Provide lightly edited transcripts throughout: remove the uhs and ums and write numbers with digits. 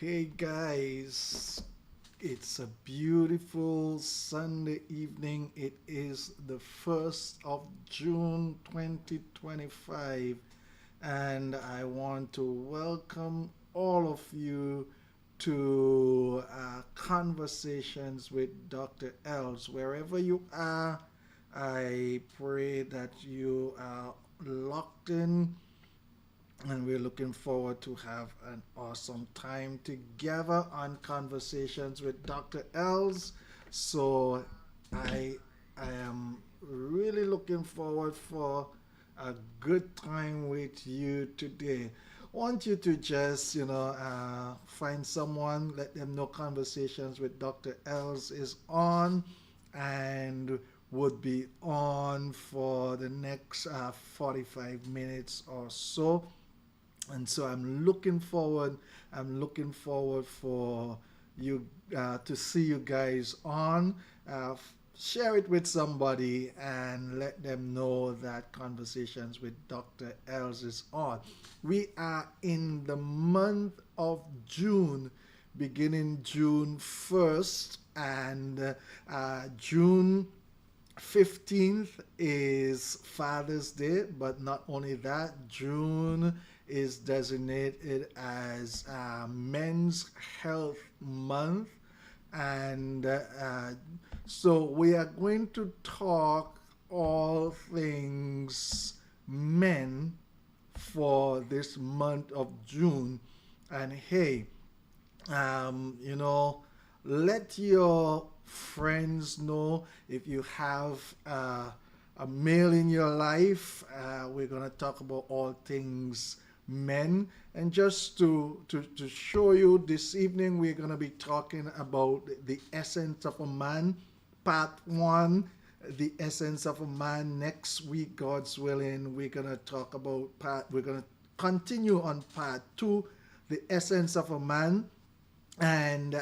Hey guys, it's a beautiful Sunday evening. It is the 1st of June 2025, and I want to welcome all of you to Conversations with Dr. Els. Wherever you are, I pray that you are locked in and we're looking forward to have an awesome time together on Conversations with Dr. Els. So I I am really looking forward for a good time with you today. Want you to just find someone, let them know Conversations with Dr. Els is on, and would be on for the next 45 minutes or so. And so I'm looking forward for you to see you guys on. Share it with somebody and let them know that Conversations with Dr. Els is on. We are in the month of June, beginning June 1st, and June 15th is Father's Day, but not only that, June is designated as Men's Health Month. And so we are going to talk all things men for this month of June. And hey, you know, let your friends know if you have a male in your life. We're going to talk about all things men. And just to show you this evening, we're going to be talking about the essence of a man, part one. The essence of a man. Next week, God's willing, we're going to continue on part two, the essence of a man. And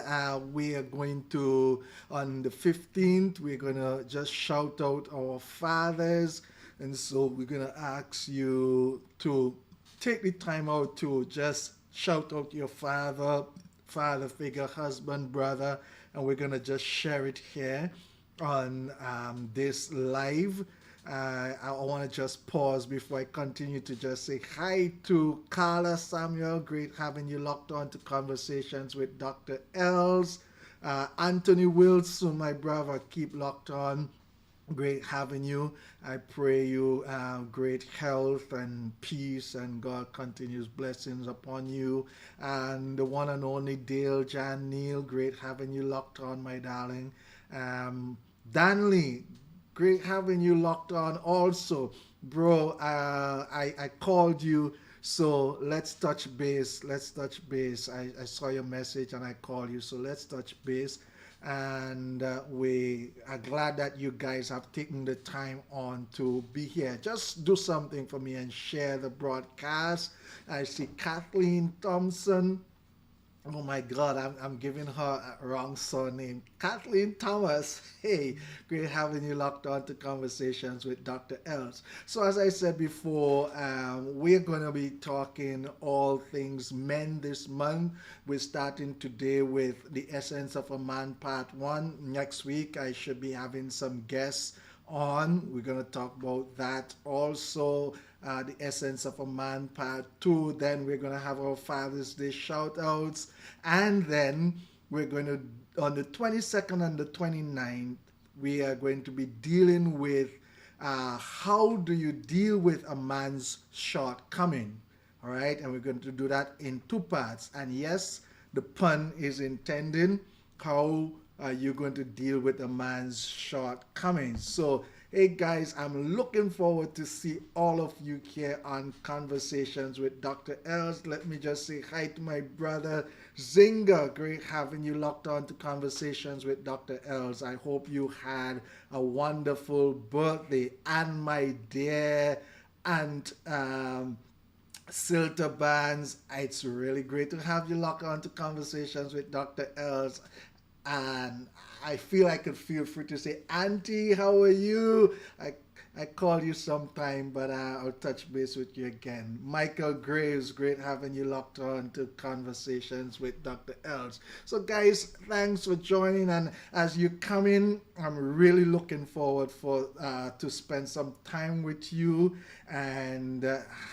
we are going to, on the 15th, we're going to just shout out our fathers. And so we're going to ask you to take the time out to just shout out your father figure, husband, brother. And we're going to just share it here on this live. I want to just pause before I continue to just say hi to Carla Samuel. Great having you locked on to Conversations with Dr. Els. Anthony Wilson, my brother, keep locked on. Great having you. I pray you great health and peace, and God continues blessings upon you. And the one and only Dale Jan Neal, great having you locked on, my darling. Danley, great having you locked on also. Bro, I called you, so let's touch base. Let's touch base. I saw your message and I called you, so let's touch base. And we are glad that you guys have taken the time on to be here. Just do something for me and share the broadcast. I see Kathleen Thompson. Oh my God, I'm giving her a wrong surname. Kathleen Thomas. Hey, great having you locked on to Conversations with Dr. Els. So, as I said before, we're going to be talking all things men this month. We're starting today with The Essence of a Man, Part 1. Next week, I should be having some guests on. We're going to talk about that also. The Essence of a Man part 2. Then we're going to have our Father's Day shout outs. And then we're going to, on the 22nd and the 29th, we are going to be dealing with how do you deal with a man's shortcoming. All right. And we're going to do that in two parts. And yes, the pun is intended. How are you going to deal with a man's shortcomings? So, hey guys, I'm looking forward to see all of you here on Conversations with Dr. Els. Let me just say hi to my brother Zinga. Great having you locked on to Conversations with Dr. Els. I hope you had a wonderful birthday. And my dear Aunt Silta Bands, it's really great to have you locked on to Conversations with Dr. Els. And I feel I could feel free to say, Auntie, how are you? I call you sometime, but I'll touch base with you again. Michael Graves, great having you locked on to Conversations with Dr. Els. So, guys, thanks for joining. And as you come in, I'm really looking forward for to spend some time with you and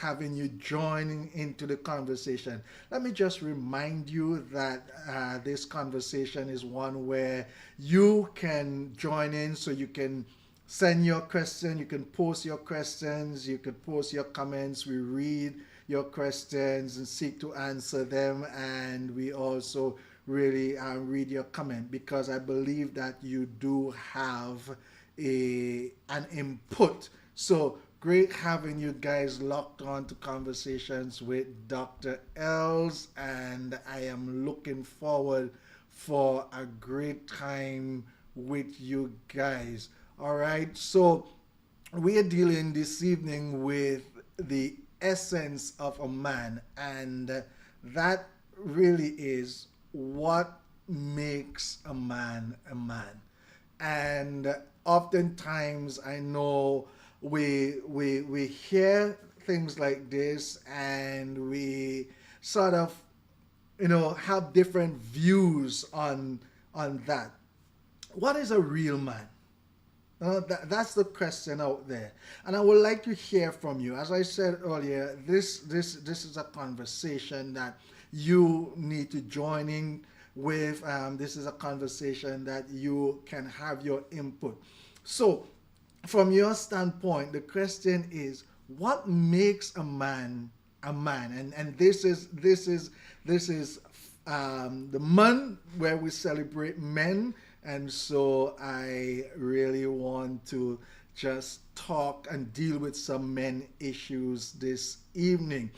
having you joining into the conversation. Let me just remind you that this conversation is one where you can join in, so you can send your question, you can post your questions, you can post your comments. We read your questions and seek to answer them, and we also really read your comment, because I believe that you do have an input. So great having you guys locked on to Conversations with Dr. Els, and I am looking forward for a great time with you guys. All right, so we are dealing this evening with the essence of a man, and that really is what makes a man a man. And oftentimes, I know we hear things like this, and we sort of have different views on that. What is a real man? That's the question out there, and I would like to hear from you. As I said earlier, this is a conversation that you need to join in with. This is a conversation that you can have your input. So, from your standpoint, the question is, what makes a man a man? And this is the month where we celebrate men, and so I really want to just talk and deal with some men issues this evening.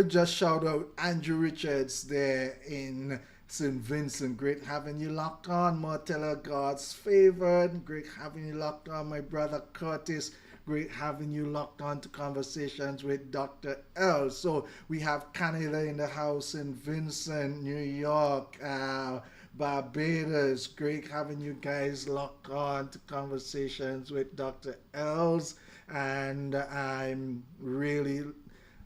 Just shout out Andrew Richards there in St. Vincent. Great having you locked on. Martella, God's favored. Great having you locked on. My brother Curtis. Great having you locked on to Conversations with Dr. L. So we have Canada in the house in Vincent, New York, Barbados. Great having you guys locked on to Conversations with Dr. Els, and I'm really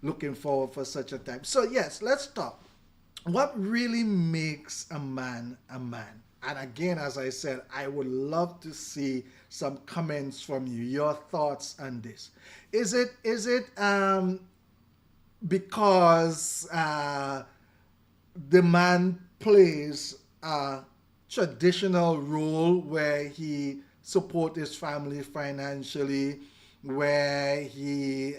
looking forward for such a time. So yes, let's talk. What really makes a man a man? And again, as I said, I would love to see some comments from you, your thoughts on this. Is it because the man plays a traditional role where he support his family financially, where he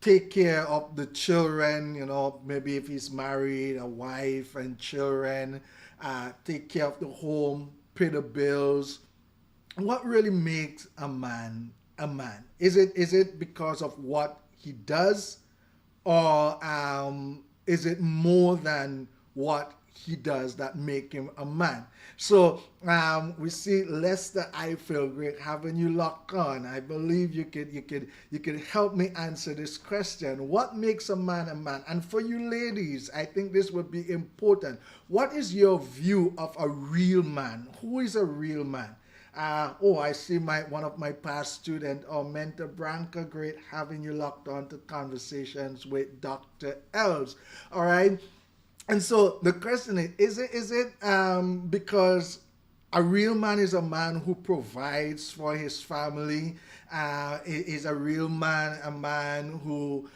take care of the children, maybe if he's married, a wife and children, take care of the home, pay the bills? What really makes a man a man? Is it because of what he does, or is it more than what he does that make him a man? So we see Lester Eiffel, great having you locked on. I believe you could help me answer this question. What makes a man a man? And for you ladies, I think this would be important. What is your view of a real man? Who is a real man? I see one of my past student or mentor, Branca. Great having you locked on to Conversations with Dr. Els. All right. And so the question is it because a real man is a man who provides for his family? Is a real man a man who,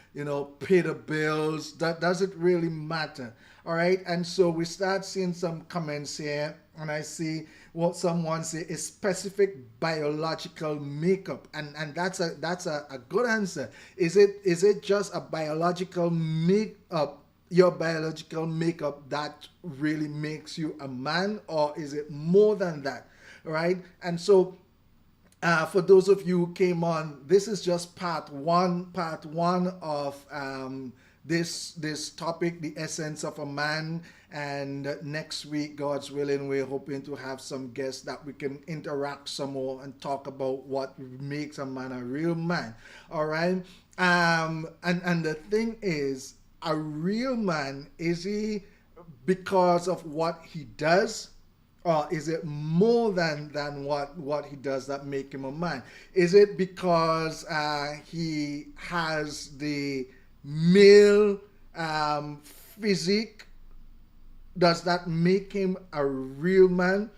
pay the bills? That does it really matter? All right. And so we start seeing some comments here, and I see what someone say is specific biological makeup, and that's a good answer. Is it just a biological makeup? Your biological makeup that really makes you a man, or is it more than that? Right? And so for those of you who came on, this is just part one of this topic, the essence of a man. And next week, God's willing, we're hoping to have some guests that we can interact some more and talk about what makes a man a real man. All right. And the thing is, a real man, is he because of what he does, or is it more than what he does that make him a man? Is it because he has the male physique? Does that make him a real man?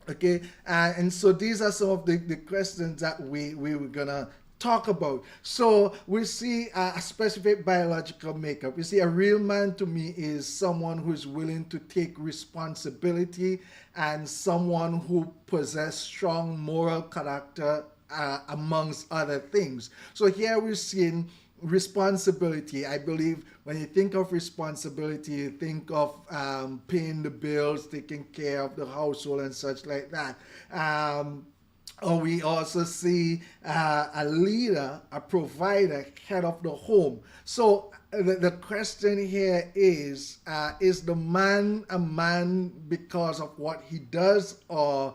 Okay, and so these are some of the questions that we were gonna talk about. So we see a specific biological makeup. We see a real man to me is someone who is willing to take responsibility and someone who possesses strong moral character, amongst other things. So here we're seeing responsibility. I believe when you think of responsibility, you think of paying the bills, taking care of the household, and such like that. Or we also see a leader, a provider, head of the home. So the question here is the man a man because of what he does, or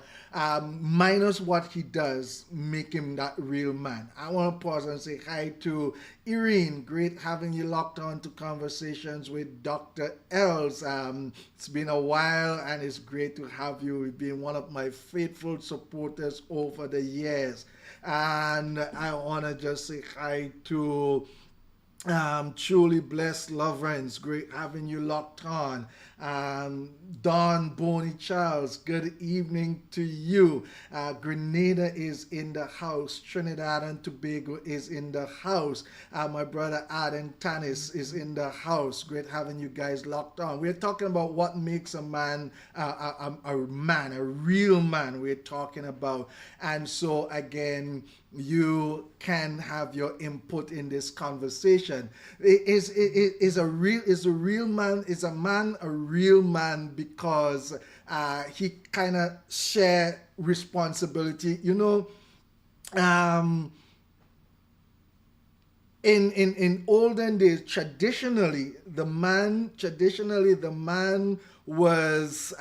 minus what he does make him that real man? I want to pause and say hi to Irene. Great having you locked on to Conversations with Dr. Els. It's been a while and it's great to have you. You've been one of my faithful supporters over the years. And I want to just say hi to truly blessed Lovrens, great having you locked on. Don Boney Charles, good evening to you. Grenada is in the house. Trinidad and Tobago is in the house. My brother Aden Tanis is in the house. Great having you guys locked on. We're talking about what makes a man a man, a real man. We're talking about, and so again, you can have your input in this conversation. Is a real man, is a man a real man because he kind of share responsibility? You know, in olden days, traditionally the man was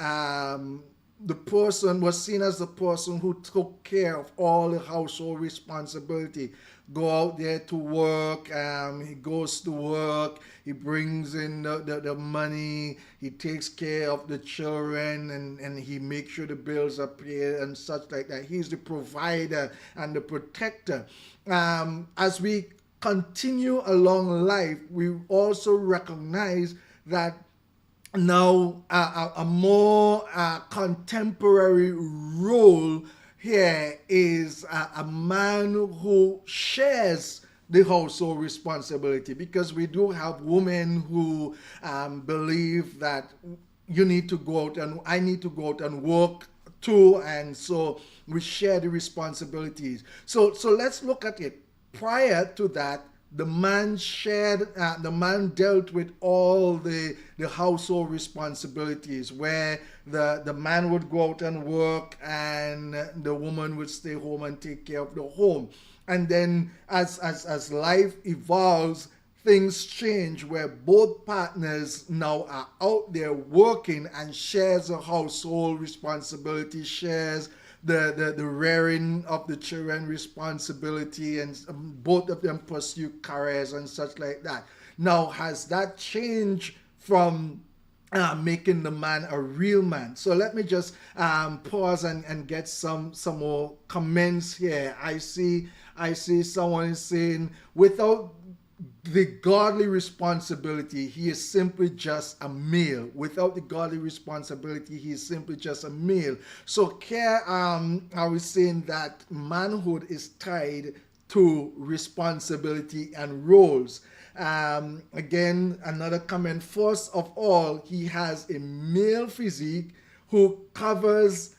the person was seen as the person who took care of all the household responsibility. Go out there to work, he goes to work, he brings in the money, he takes care of the children, and he makes sure the bills are paid and such like that. He's the provider and the protector. As we continue along life, we also recognize that now a more contemporary role here is a man who shares the household responsibility, because we do have women who believe that you need to go out and I need to go out and work too, and so we share the responsibilities. So let's look at it. Prior to that, the man dealt with all the household responsibilities, where the man would go out and work and the woman would stay home and take care of the home. And then as life evolves, things change where both partners now are out there working and shares the household responsibility, shares the rearing of the children responsibility, and both of them pursue careers and such like that. Now, has that changed from making the man a real man? So let me just pause and get some more comments here. I see someone is saying, without the godly responsibility, he is simply just a male. Without the godly responsibility, he is simply just a male. So here I was saying that manhood is tied to responsibility and roles. Again, another comment. First of all, he has a male physique who covers,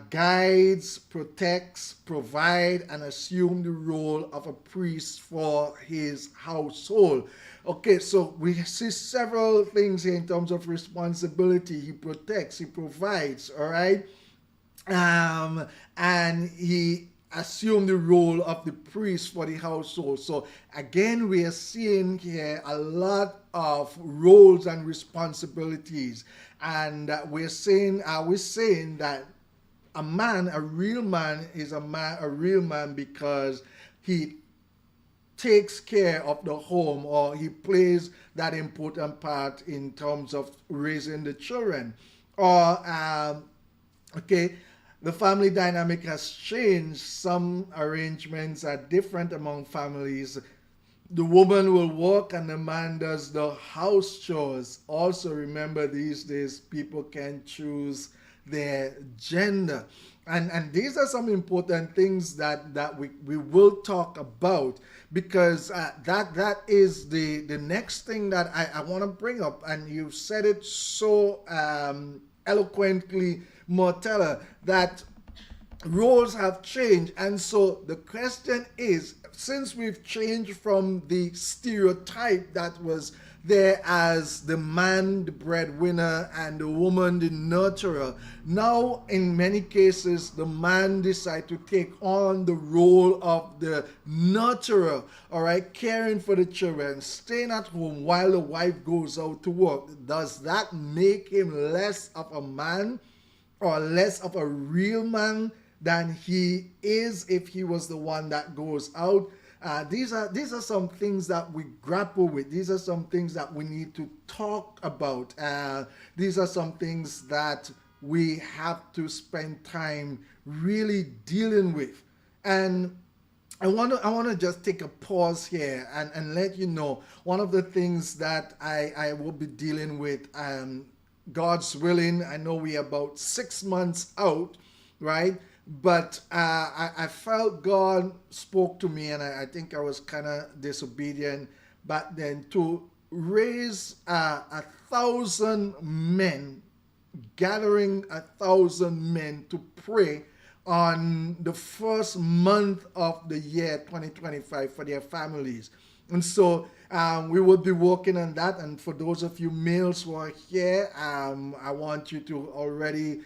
guides, protects, provide, and assume the role of a priest for his household. Okay, so we see several things here in terms of responsibility. He protects, he provides, all right? And he assumed the role of the priest for the household. So again, we are seeing here a lot of roles and responsibilities. And we're saying that a man, a real man, is a real man because he takes care of the home, or he plays that important part in terms of raising the children. Or Okay, the family dynamic has changed. Some arrangements are different among families. The woman will work and the man does the house chores. Also, remember these days people can choose their gender. And these are some important things that we will talk about, because that is the next thing that I want to bring up. And you said it so eloquently, Mortella, that roles have changed. And so the question is, since we've changed from the stereotype that was there as the man the breadwinner and the woman the nurturer, now in many cases the man decides to take on the role of the nurturer, all right, caring for the children, staying at home while the wife goes out to work. Does that make him less of a man or less of a real man than he is if he was the one that goes out? These are some things that we grapple with. These are some things that we need to talk about. These are some things that we have to spend time really dealing with. And I want to just take a pause here and let you know one of the things that I will be dealing with. God's willing, I know we're about 6 months out, right? But I felt God spoke to me, and I think I was kind of disobedient back then, to raise 1,000 men, gathering 1,000 men to pray on the first month of the year 2025 for their families. And so we will be working on that. And for those of you males who are here, I want you to already,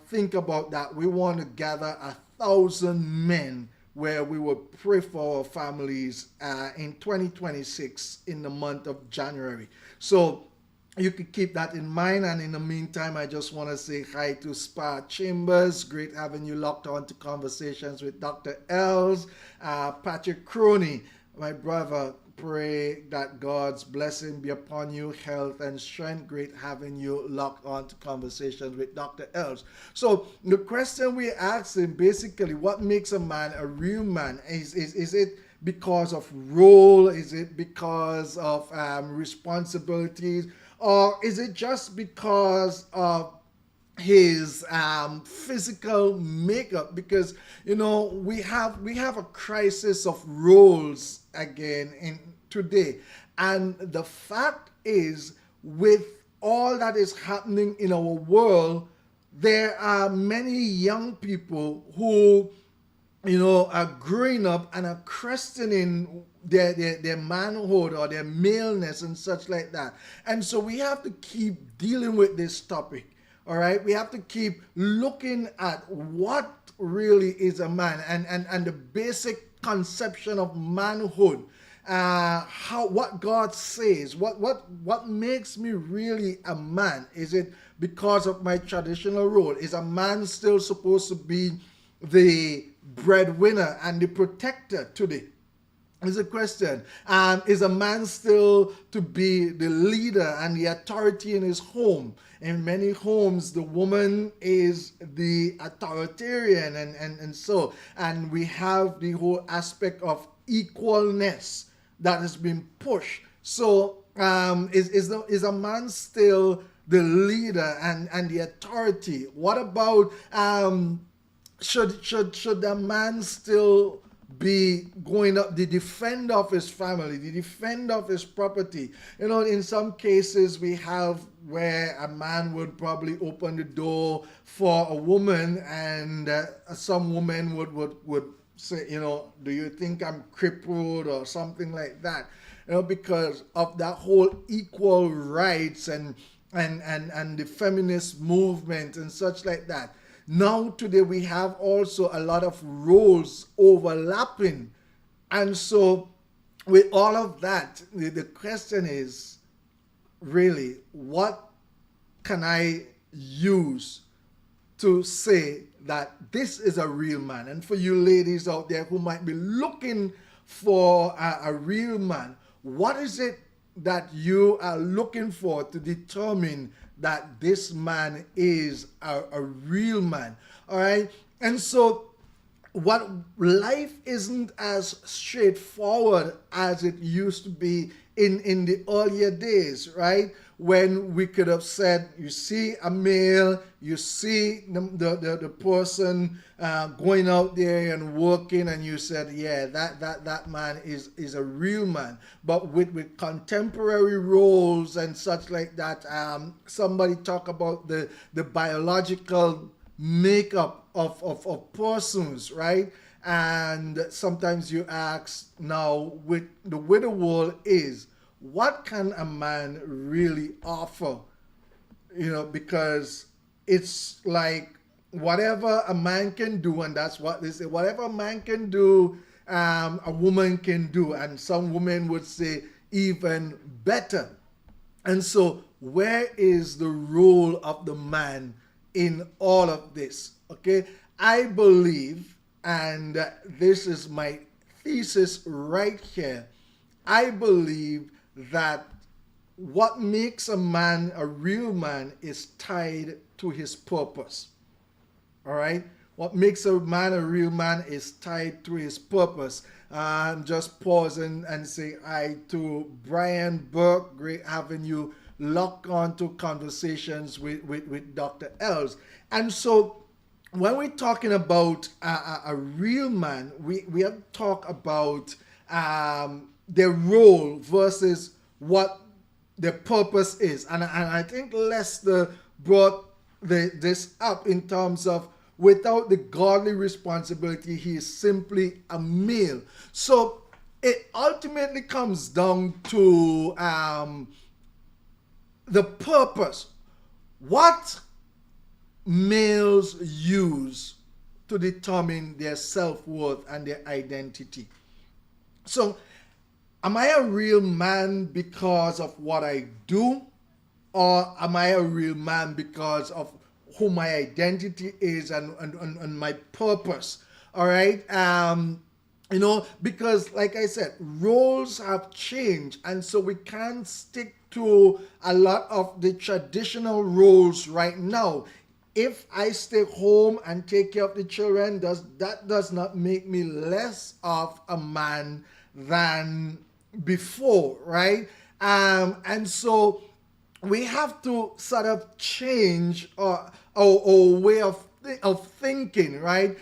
think about that. We want to gather 1,000 men where we will pray for our families in 2026 in the month of January. So you could keep that in mind. And in the meantime, I just want to say hi to Spa Chambers. Great having you locked on to Conversations with Dr. Els. Patrick Croney, my brother, pray that God's blessing be upon you, health and strength. Great having you locked on to Conversations with Dr. Els. So the question we're asking, basically, what makes a man a real man? Is it because of role? Is it because of responsibilities? Or is it just because of his physical makeup? Because we have a crisis of roles again in today. And the fact is, with all that is happening in our world, there are many young people who are growing up and are questioning their manhood or their maleness and such like that. And so we have to keep dealing with this topic. All right, we have to keep looking at what really is a man, and the basic conception of manhood. What God says, what makes me really a man? Is it because of my traditional role? Is a man still supposed to be the breadwinner and the protector today? Is a question. Is a man still to be the leader and the authority in his home? In many homes, the woman is the authoritarian, and we have the whole aspect of equalness that has been pushed. So is a man still the leader and the authority? What about should a man still be going up, the defender of his family, the defender of his property? In some cases we have where a man would probably open the door for a woman, and some women would say, do you think I'm crippled or something like that? Because of that whole equal rights and the feminist movement and such like that. Now today we have also a lot of roles overlapping. And so with all of that, the question is really, what can I use to say that this is a real man? And for you ladies out there who might be looking for a real man, what is it that you are looking for to determine that this man is a real man. All right. And so what life isn't as straightforward as it used to be in the earlier days, right? When we could have said, you see a male, you see the person going out there and working, and you said, yeah, that man is a real man. But with contemporary roles and such like that, somebody talk about the biological makeup of persons, right? And sometimes you ask now, with the way the world is, what can a man really offer? Because it's like whatever a man can do, and that's what they say, whatever a man can do, a woman can do, and some women would say even better. And so where is the role of the man in all of this? Okay, I believe, and this is my thesis right here, I believe that what makes a man a real man is tied to his purpose. All right? What makes a man a real man is tied to his purpose. Just pause and say hi to Brian Burke. Great having you lock on to conversations with Dr. Els. And so when we're talking about a real man, we have to talk about their role versus what their purpose is. And I think Lester brought this up in terms of without the godly responsibility, he is simply a male. So it ultimately comes down to the purpose. What males use to determine their self-worth and their identity. So, am I a real man because of what I do? Or am I a real man because of who my identity is and my purpose? All right? Because like I said, roles have changed, and so we can't stick to a lot of the traditional roles right now. If I stay home and take care of the children, that does not make me less of a man than before, right? And so we have to sort of change our way of thinking, right?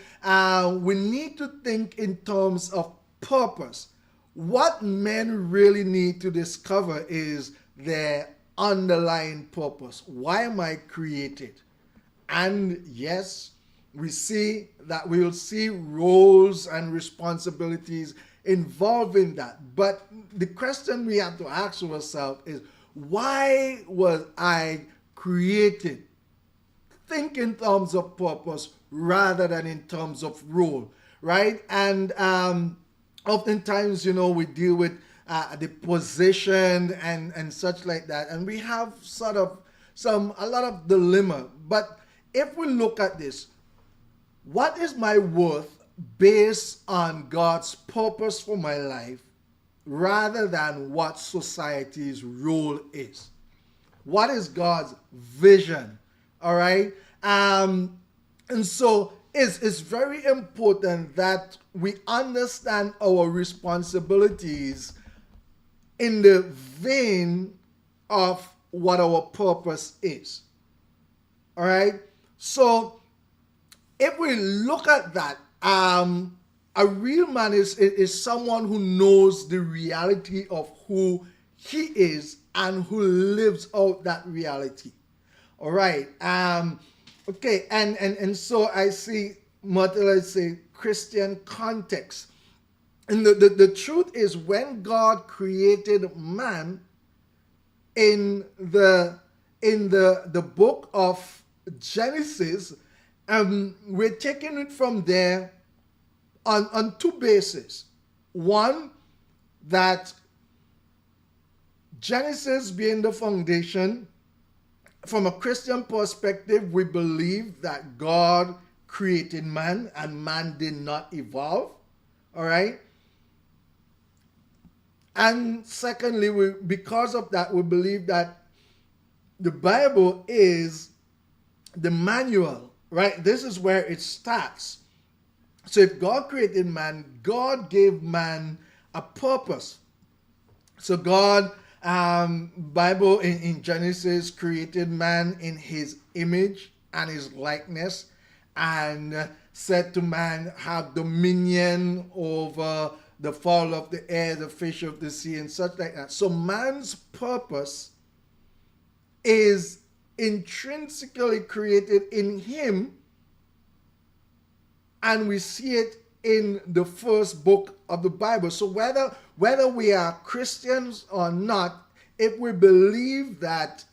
We need to think in terms of purpose. What men really need to discover is their underlying purpose. Why am I created? And yes, we see that we'll see roles and responsibilities involving that. But the question we have to ask ourselves is, why was I created? Think in terms of purpose rather than in terms of role, right? And oftentimes, we deal with the position and such like that, and we have sort of a lot of dilemma. But if we look at this, what is my worth based on God's purpose for my life rather than what society's role is? What is God's vision? All right? And so it's very important that we understand our responsibilities in the vein of what our purpose is. All right? So if we look at that, a real man is someone who knows the reality of who he is and who lives out that reality. All right. Okay. And so I see, let's say, Christian context. And the truth is, when God created man in the book of Genesis, we're taking it from there on two bases. One, that Genesis being the foundation, from a Christian perspective, we believe that God created man and man did not evolve. All right? And secondly, because of that, we believe that the Bible is the manual, right? This is where it starts. So if God created man, God gave man a purpose. So God, Bible in Genesis created man in his image and his likeness, and said to man, have dominion over the fowl of the air, the fish of the sea, and such like that. So man's purpose is intrinsically created in him, and we see it in the first book of the Bible. So whether we are Christians or not, if we believe that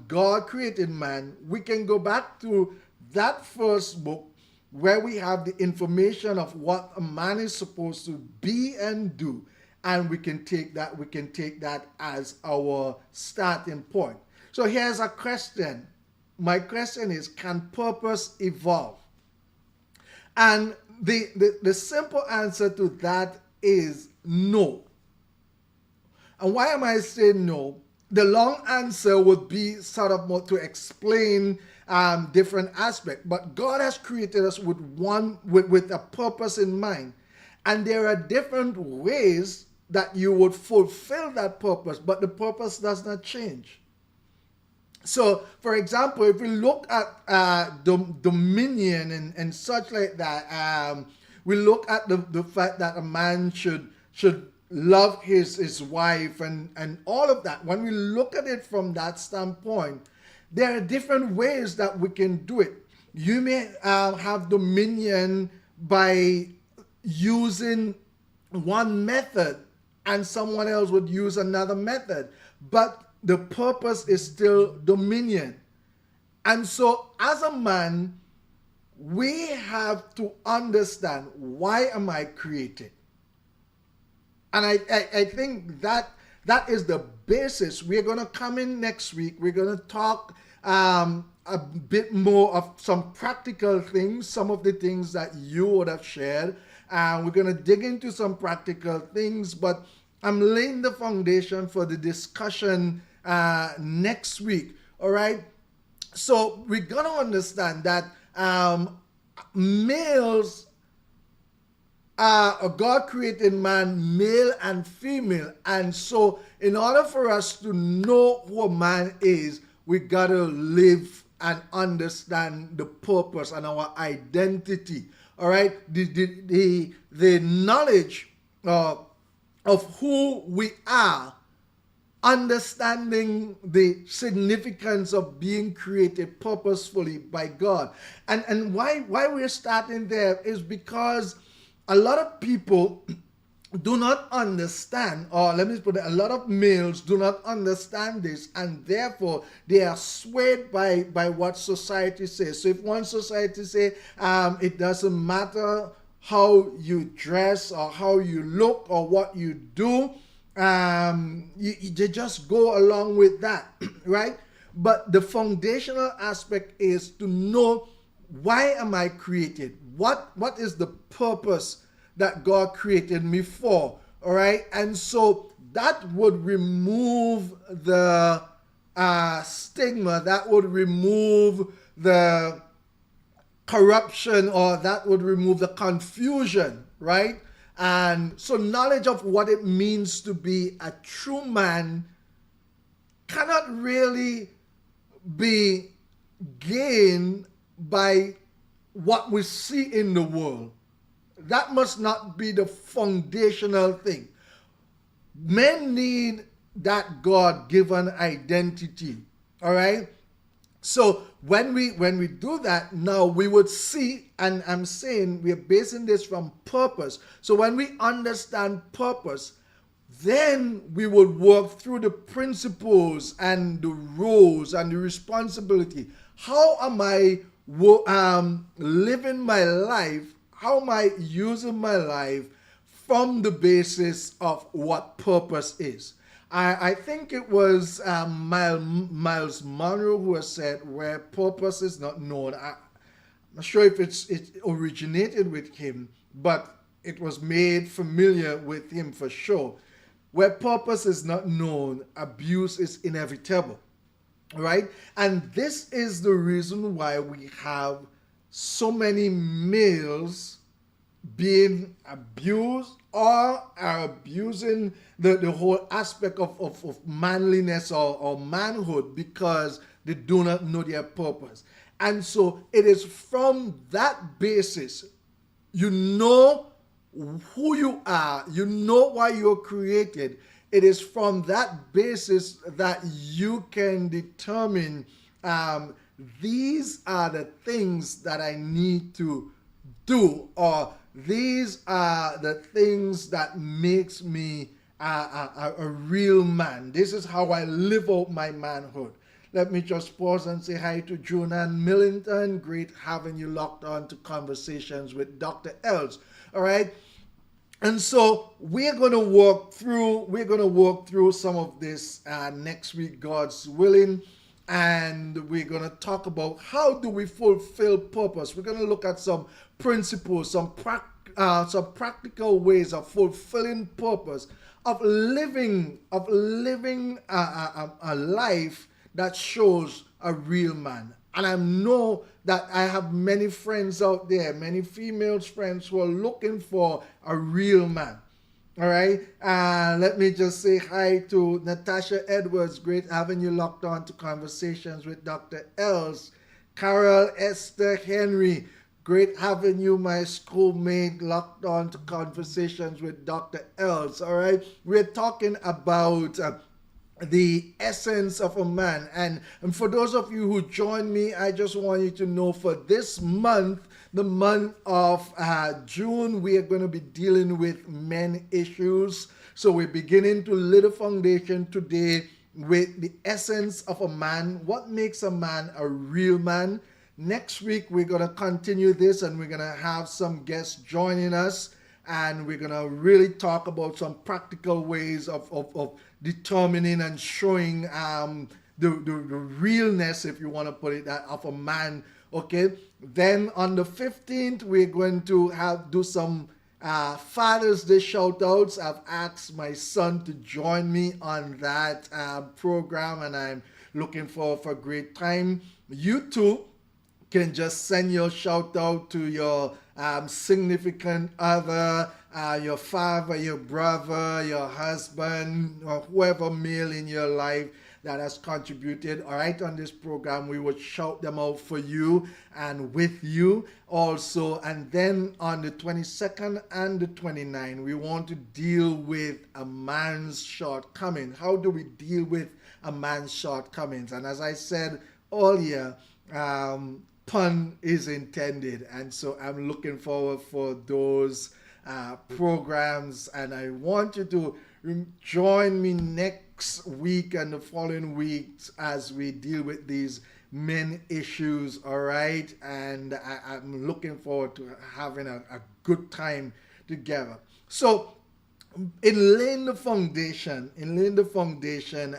God created man, we can go back to that first book where we have the information of what a man is supposed to be and do, and we can take that as our starting point. So here's a question. My question is, can purpose evolve? And the simple answer to that is no. And why am I saying no? The long answer would be sort of more to explain different aspects. But God has created us with a purpose in mind. And there are different ways that you would fulfill that purpose, but the purpose does not change. So, for example, if we look at dominion and such like that, we look at the fact that a man should love his wife and all of that. When we look at it from that standpoint, there are different ways that we can do it. You may have dominion by using one method, and someone else would use another method, but the purpose is still dominion. And so as a man, we have to understand, why am I created? And I think that is the basis. We're going to come in next week. We're going to talk a bit more of some practical things, some of the things that you would have shared. We're going to dig into some practical things, but I'm laying the foundation for the discussion next week. All right. So we're going to understand that males God created man male and female, and so in order for us to know who a man is, we got to live and understand the purpose and our identity. All right, the knowledge of who we are, understanding the significance of being created purposefully by God. And why we're starting there is because a lot of people do not understand, or let me put it, a lot of males do not understand this, and therefore they are swayed by what society says. So if one society say it doesn't matter how you dress or how you look or what you do, you just go along with that, right? But the foundational aspect is to know, why am I created? What is the purpose that God created me for? All right. And so that would remove the stigma, that would remove the corruption, or that would remove the confusion, right? And so knowledge of what it means to be a true man cannot really be gained by what we see in the world. That must not be the foundational thing. Men need that God-given identity. All right? So when we do that, now we would see, and I'm saying we're basing this from purpose. So when we understand purpose, then we would work through the principles and the roles and the responsibility. How am I living my life? How am I using my life from the basis of what purpose is? I think it was Miles Monroe who has said, where purpose is not known. I'm not sure if it originated with him, but it was made familiar with him for sure. Where purpose is not known, abuse is inevitable. right? And this is the reason why we have so many males being abused or are abusing the whole aspect of manliness or manhood because they do not know their purpose. And so it is from that basis, you know who you are, you know why you're created. It is from that basis that you can determine, these are the things that I need to do, or these are the things that makes me a real man. This is how I live out my manhood. Let me just pause and say hi to Junan Millington. Great having you locked on to Conversations with Dr. Els. All right. And so we're gonna walk through some of this next week, God's willing, and we're gonna talk about how do we fulfill purpose. We're gonna look at some principles, some practical ways of fulfilling purpose, of living a life that shows a real man. And I know that I have many friends out there, many female friends who are looking for a real man. All right. Let me just say hi to Natasha Edwards. Great having you locked on to Conversations with Dr. Els. Carol Esther Henry. Great having you, my schoolmate, locked on to Conversations with Dr. Els. All right. We're talking about the essence of a man. And for those of you who join me, I just want you to know for this month, the month of June, we are going to be dealing with men issues. So we're beginning to lay the foundation today with the essence of a man. What makes a man a real man? Next week, we're going to continue this and we're going to have some guests joining us. And we're going to really talk about some practical ways of determining and showing the realness, if you want to put it that, of a man. Okay. Then on the 15th, we're going to do some Father's Day shout outs. I've asked my son to join me on that program, and I'm looking forward for a great time. You too can just send your shout out to your significant other, your father, your brother, your husband, or whoever male in your life that has contributed. All right, on this program, we will shout them out for you and with you also. And then on the 22nd and the 29th, we want to deal with a man's shortcomings. How do we deal with a man's shortcomings? And as I said earlier, pun is intended, and so I'm looking forward for those programs, and I want you to join me next week and the following weeks as we deal with these men issues. All right, and I'm looking forward to having a good time together. So in laying the foundation,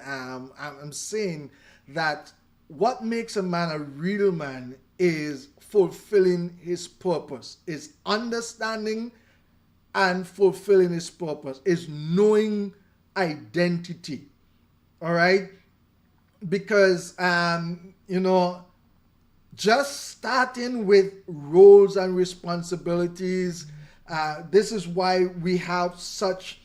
I'm saying that what makes a man a real man is fulfilling his purpose, is understanding and fulfilling his purpose, is knowing identity. All right? Because, just starting with roles and responsibilities, this is why we have such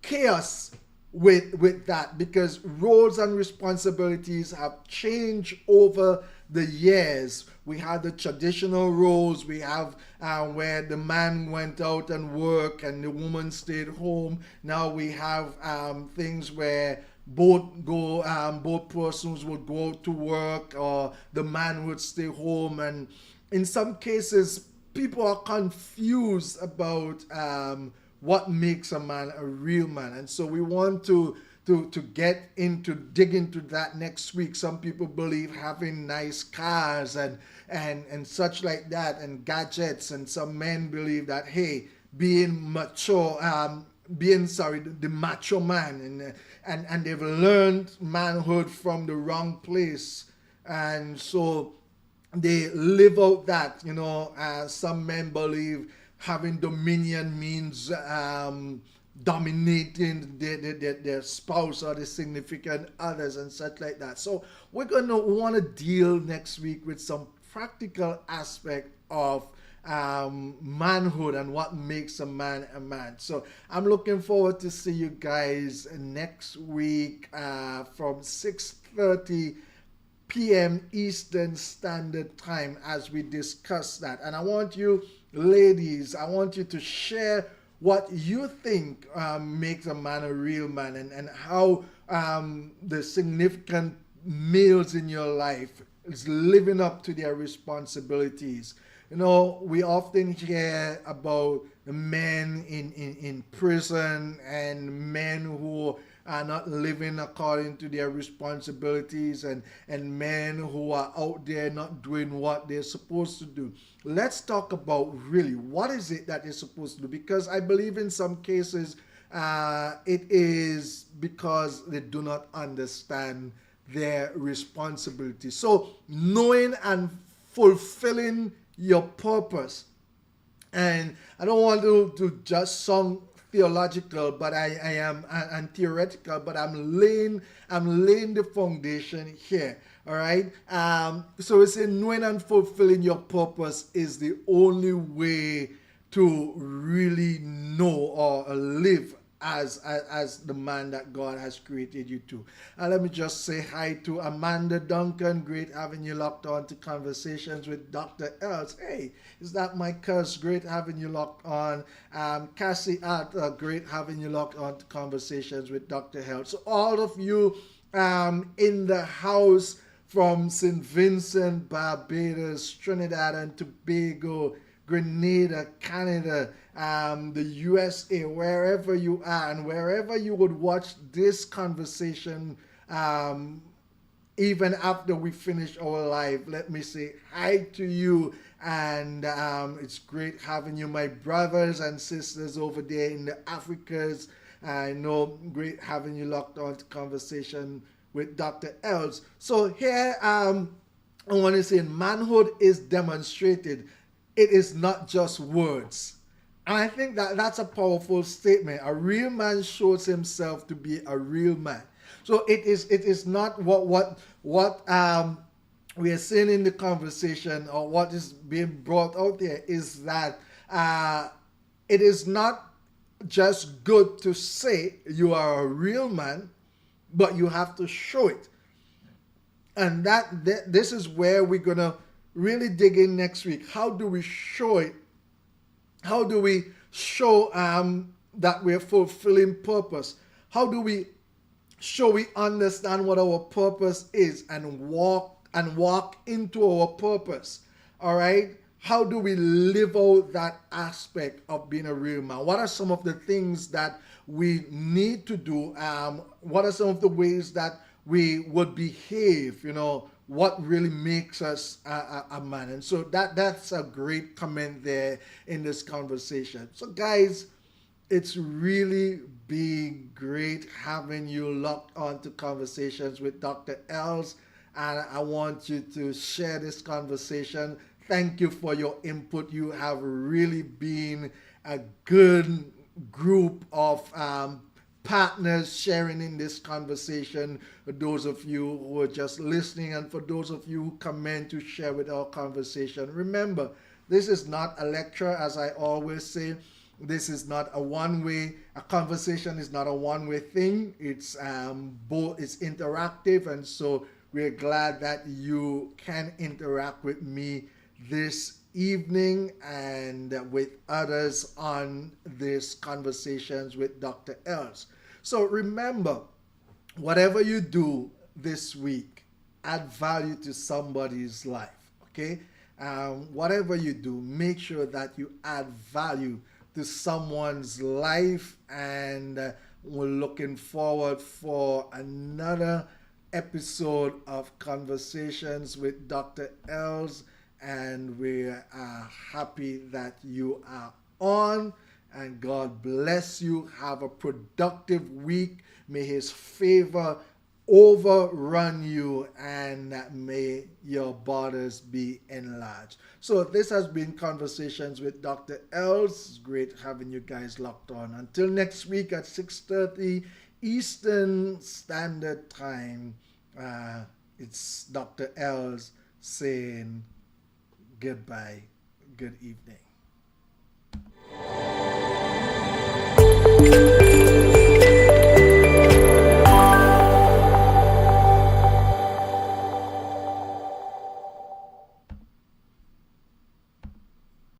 chaos with that, because roles and responsibilities have changed over the years. We had the traditional roles. We have where the man went out and worked and the woman stayed home. Now we have things where both persons would go to work, or the man would stay home. And in some cases, people are confused about what makes a man a real man. And so we want to dig into that next week. Some people believe having nice cars and such like that, and gadgets, and some men believe that, hey, being macho, the macho man, and they've learned manhood from the wrong place, and so they live out that. Some men believe having dominion means dominating their spouse or the significant others and such like that. So we're going to want to deal next week with some practical aspect of manhood and what makes a man a man. So I'm looking forward to see you guys next week from 6:30 p.m. Eastern Standard Time as we discuss that. And I want you, ladies, I want you to share what you think makes a man a real man, and how the significant males in your life is living up to their responsibilities. You know, we often hear about men in prison and men who are not living according to their responsibilities, and men who are out there not doing what they're supposed to do. Let's talk about really what is it that they're supposed to do, because I believe in some cases it is because they do not understand their responsibility. So knowing and fulfilling your purpose. And I don't want to just sound theological, but I am and theoretical, but I'm laying the foundation here. All right. So it's in knowing and fulfilling your purpose is the only way to really know or live as the man that God has created you to. And let me just say hi to Amanda Duncan. Great having you locked on to Conversations with Dr. Els. Hey, is that my cuz? Great having you locked on. Cassie Arthur, great having you locked on to Conversations with Dr. Els. So all of you in the house from St. Vincent, Barbados, Trinidad and Tobago, Grenada, Canada, the USA, wherever you are, and wherever you would watch this conversation, even after we finish our live, let me say hi to you. And it's great having you, my brothers and sisters over there in the Africas. I know, great having you locked on to Conversation with Dr. Els. So here, I want to say manhood is demonstrated. It is not just words. And I think that that's a powerful statement. A real man shows himself to be a real man. So it is not what we are saying in the conversation, or what is being brought out there, is that it is not just good to say you are a real man, but you have to show it. And this is where we're gonna really dig in next week. How do we show it? How do we show that we're fulfilling purpose? How do we show we understand what our purpose is and walk into our purpose? All right. How do we live out that aspect of being a real man? What are some of the things that we need to do? What are some of the ways that we would behave? You know, what really makes us a man? And so that's a great comment there in this conversation. So guys, it's really been great having you locked on to Conversations with Dr. Els, and I want you to share this conversation. Thank you for your input. You have really been a good group of partners sharing in this conversation. For those of you who are just listening, and for those of you who come in to share with our conversation, remember, this is not a lecture, as I always say. This is not a one-way. A conversation is not a one-way thing. It's it's interactive, and so we're glad that you can interact with me this evening and with others on this Conversations with Dr. Els. So remember, whatever you do this week, add value to somebody's life, okay? Whatever you do, make sure that you add value to someone's life, and we're looking forward for another episode of Conversations with Dr. Els, and we are happy that you are on, and God bless you. Have a productive week. May his favor overrun you, and may your borders be enlarged. So this has been Conversations with Dr. Els. It's great having you guys locked on. Until next week at 6:30 Eastern Standard Time, it's Dr. Els saying goodbye, good evening.